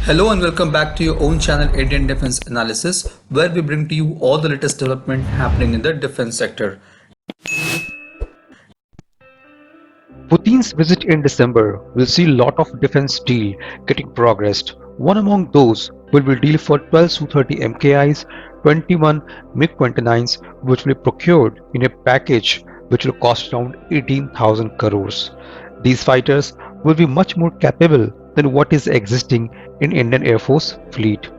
Hello and welcome back to your own channel Indian Defense Analysis, where we bring to you all the latest development happening in the defense sector. Putin's visit in December will see a lot of defense deal getting progressed. One among those will be deal for 12 Su-30 MKIs, 21 MiG-29s, which will be procured in a package which will cost around 18,000 crores. These fighters will be much more capable than what is existing in Indian Air Force fleet.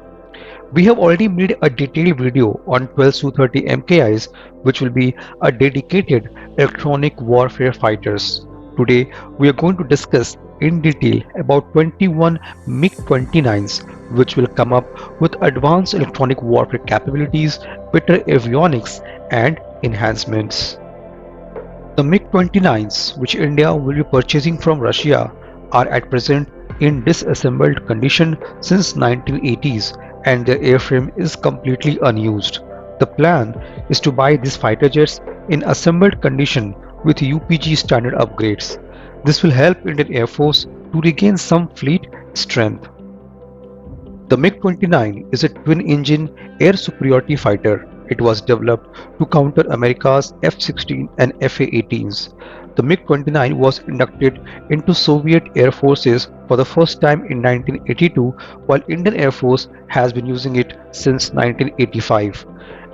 We have already made a detailed video on 12 Su-30 MKIs, which will be a dedicated electronic warfare fighters. Today, we are going to discuss in detail about 21 MiG-29s, which will come up with advanced electronic warfare capabilities, better avionics, and enhancements. The MiG-29s, which India will be purchasing from Russia, are at present in disassembled condition since 1980s, and their airframe is completely unused. The plan is to buy these fighter jets in assembled condition with UPG standard upgrades. This will help Indian Air Force to regain some fleet strength. The MiG-29 is a twin-engine air superiority fighter. It was developed to counter America's F-16 and F-A-18s. The MiG-29 was inducted into Soviet Air Forces for the first time in 1982, while Indian Air Force has been using it since 1985.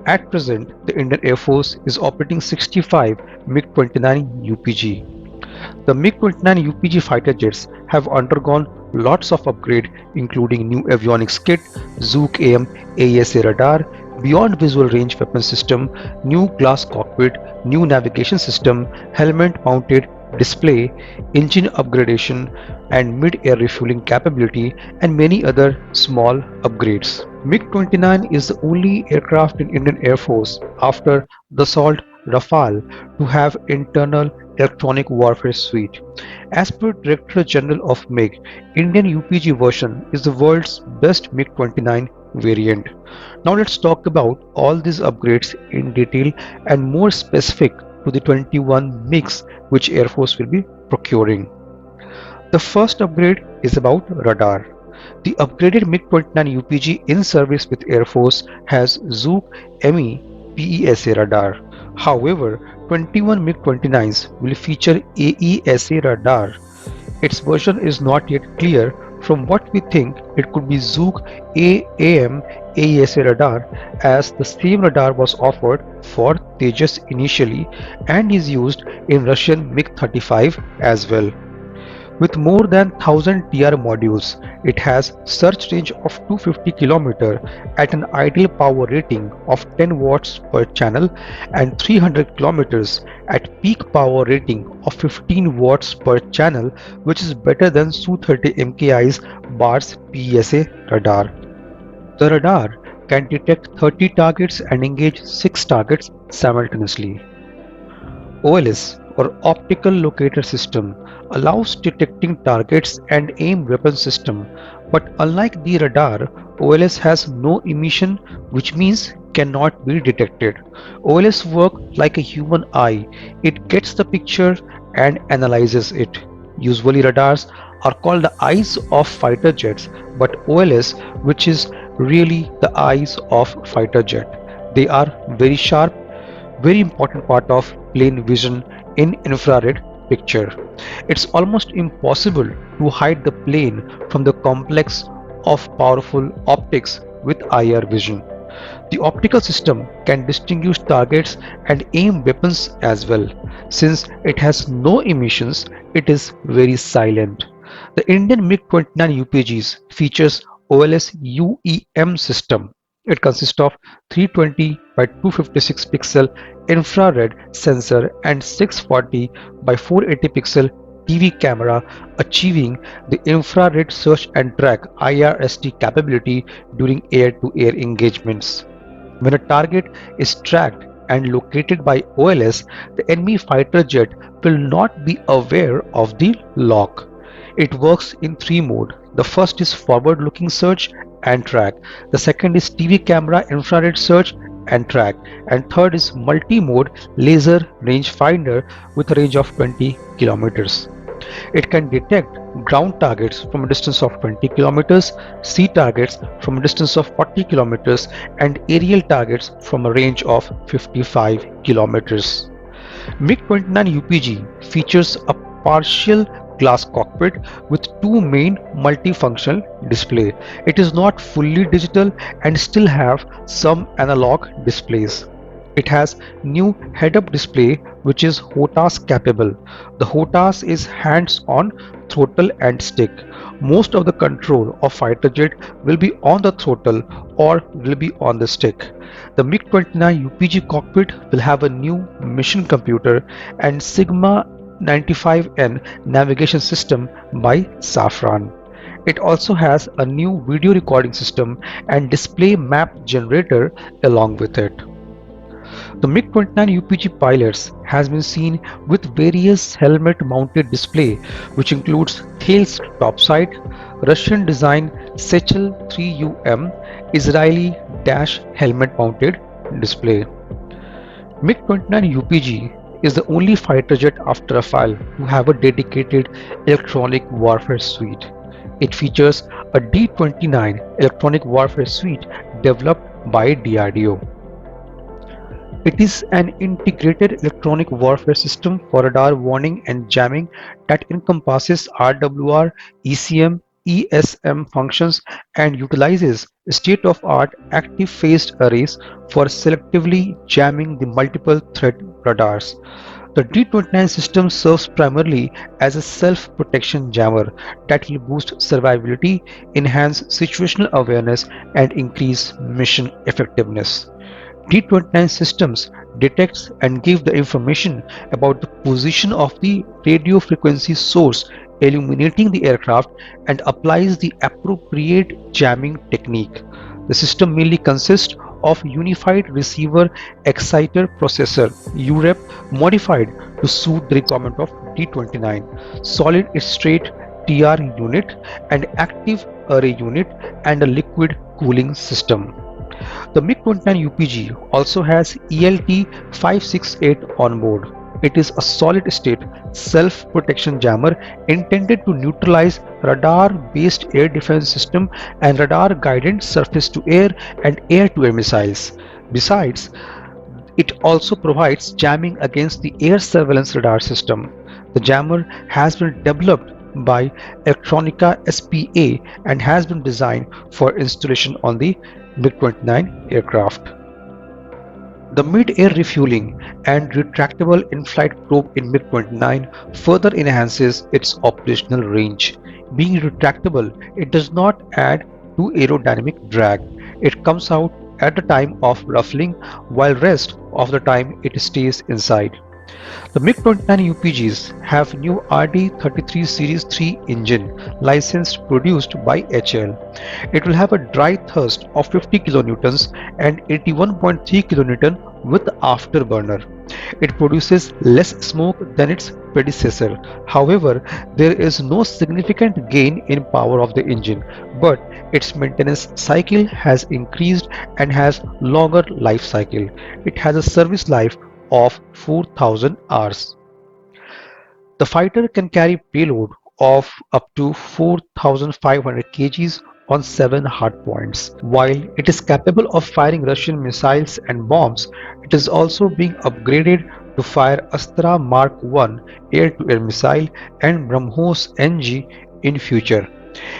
At present, the Indian Air Force is operating 65 MiG-29 UPG. The MiG-29 UPG fighter jets have undergone lots of upgrade, including new avionics kit, SUKHOI AESA radar, beyond visual range weapon system, new glass cockpit, new navigation system, helmet mounted display, engine upgradation and mid-air refueling capability, and many other small upgrades. MiG-29 is the only aircraft in Indian Air Force after Dassault RAFALE to have internal electronic warfare suite. As per Director General of MiG, Indian UPG version is the world's best MiG-29 variant. Now let's talk about all these upgrades in detail and more specific to the 21 MiGs which Air Force will be procuring. The first upgrade is about radar. The upgraded MiG-29 UPG in service with Air Force has SUKHOI PESA radar. However, 21 MiG-29s will feature AESA radar. Its version is not yet clear. From what we think, it could be SUKH AAM AESA radar, as the same radar was offered for Tejas initially and is used in Russian MiG-35 as well. With more than 1000 TR modules, it has search range of 250 km at an ideal power rating of 10 watts per channel and 300 km at peak power rating of 15 watts per channel, which is better than Su-30 MKI's BARS PESA radar. The radar can detect 30 targets and engage 6 targets simultaneously. OLS, or Optical Locator System, allows detecting targets and aim weapon system, but unlike the radar, OLS has no emission, which means cannot be detected. OLS works like a human eye. It gets the picture and analyzes it. Usually radars are called the eyes of fighter jets, but OLS, which is really the eyes of fighter jet. They are very sharp, very important part of plane vision in infrared picture. It's almost impossible to hide the plane from the complex of powerful optics with IR vision. The optical system can distinguish targets and aim weapons as well. Since it has no emissions, it is very silent. The Indian MiG-29 UPGs features OLS UEM system. It consists of 320 by 256 pixel infrared sensor and 640 by 480 pixel TV camera, achieving the infrared search and track IRST capability during air-to-air engagements. When a target is tracked and located by OLS, the enemy fighter jet will not be aware of the lock. It works in 3 modes. The first is forward-looking search and track. The second is TV camera infrared search and track. And third is multi-mode laser rangefinder with a range of 20 kilometers. It can detect ground targets from a distance of 20 kilometers, sea targets from a distance of 40 kilometers, and aerial targets from a range of 55 kilometers. MiG-29 UPG features a partial glass cockpit with two main multifunctional display. It is not fully digital and still have some analog displays. It has new head-up display which is HOTAS capable. The HOTAS is hands-on throttle and stick. Most of the control of fighter jet will be on the throttle or will be on the stick. The MiG-29 UPG cockpit will have a new mission computer and Sigma 95N navigation system by Safran. It also has a new video recording system and display map generator along with it. The MiG-29 UPG pilots has been seen with various helmet-mounted display, which includes Thales topside, Russian design Sechel 3UM, Israeli dash helmet-mounted display. MiG-29 UPG is the only fighter jet after Rafale to have a dedicated electronic warfare suite. It features a D-29 electronic warfare suite developed by DRDO. It is an integrated electronic warfare system for radar warning and jamming that encompasses RWR, ECM, ESM functions and utilizes state-of-art active phased arrays for selectively jamming the multiple threat radars. The D-29 system serves primarily as a self-protection jammer that will boost survivability, enhance situational awareness, and increase mission effectiveness. D-29 systems detects and gives the information about the position of the radio frequency source illuminating the aircraft and applies the appropriate jamming technique. The system mainly consists of Unified Receiver Exciter Processor UREP modified to suit the requirement of D-29, solid state TR unit, and active array unit, and a liquid cooling system. The MiG-29 UPG also has ELT-568 on board. It is a solid-state self-protection jammer intended to neutralize radar-based air defense system and radar-guided surface-to-air and air-to-air missiles. Besides, it also provides jamming against the air surveillance radar system. The jammer has been developed by Electronica SPA and has been designed for installation on the MiG-29 aircraft. The mid-air refueling and retractable in-flight probe in MiG-29 further enhances its operational range. Being retractable, it does not add to aerodynamic drag. It comes out at the time of ruffling, while rest of the time it stays inside. The MiG-29 UPGs have new RD-33 Series 3 engine licensed produced by HAL. It will have a dry thrust of 50 kilonewtons and 81.3 kilonewton with afterburner. It produces less smoke than its predecessor. However, there is no significant gain in power of the engine, but its maintenance cycle has increased and has longer life cycle. It has a service life of 4,000 hours. The fighter can carry payload of up to 4,500 kgs on 7 hardpoints. While it is capable of firing Russian missiles and bombs, it is also being upgraded to fire Astra Mark I air-to-air missile and BrahMos NG in future.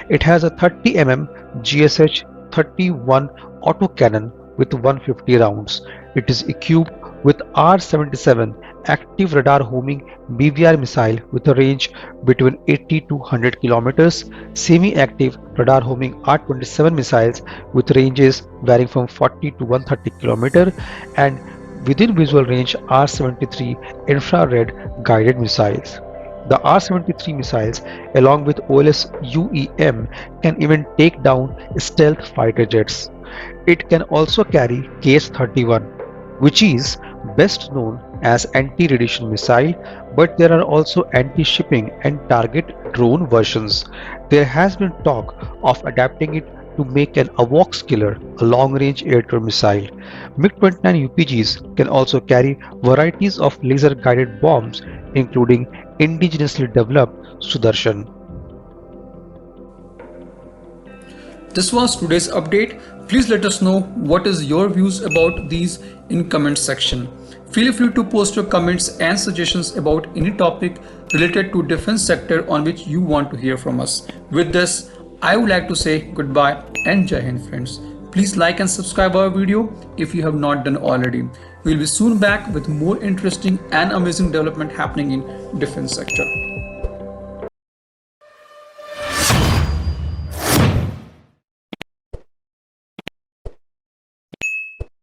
It has a 30 mm GSH-31 autocannon with 150 rounds. It is equipped with R-77 active radar homing BVR missile with a range between 80 to 100 kilometers, semi-active radar homing R-27 missiles with ranges varying from 40 to 130 kilometers, and within visual range R-73 infrared guided missiles. The R-73 missiles, along with OLS UEM, can even take down stealth fighter jets. It can also carry KS-31, which is best known as anti-radiation missile, but there are also anti-shipping and target drone versions. There has been talk of adapting it to make an AWACS killer, a long-range air-to-air missile. MiG-29 UPGs can also carry varieties of laser-guided bombs, including indigenously developed Sudarshan. This was today's update. Please let us know what is your views about these in comment section. Feel free to post your comments and suggestions about any topic related to defense sector on which you want to hear from us. With this, I would like to say goodbye and Jai Hind friends. Please like and subscribe our video if you have not done already. We will be soon back with more interesting and amazing development happening in defense sector.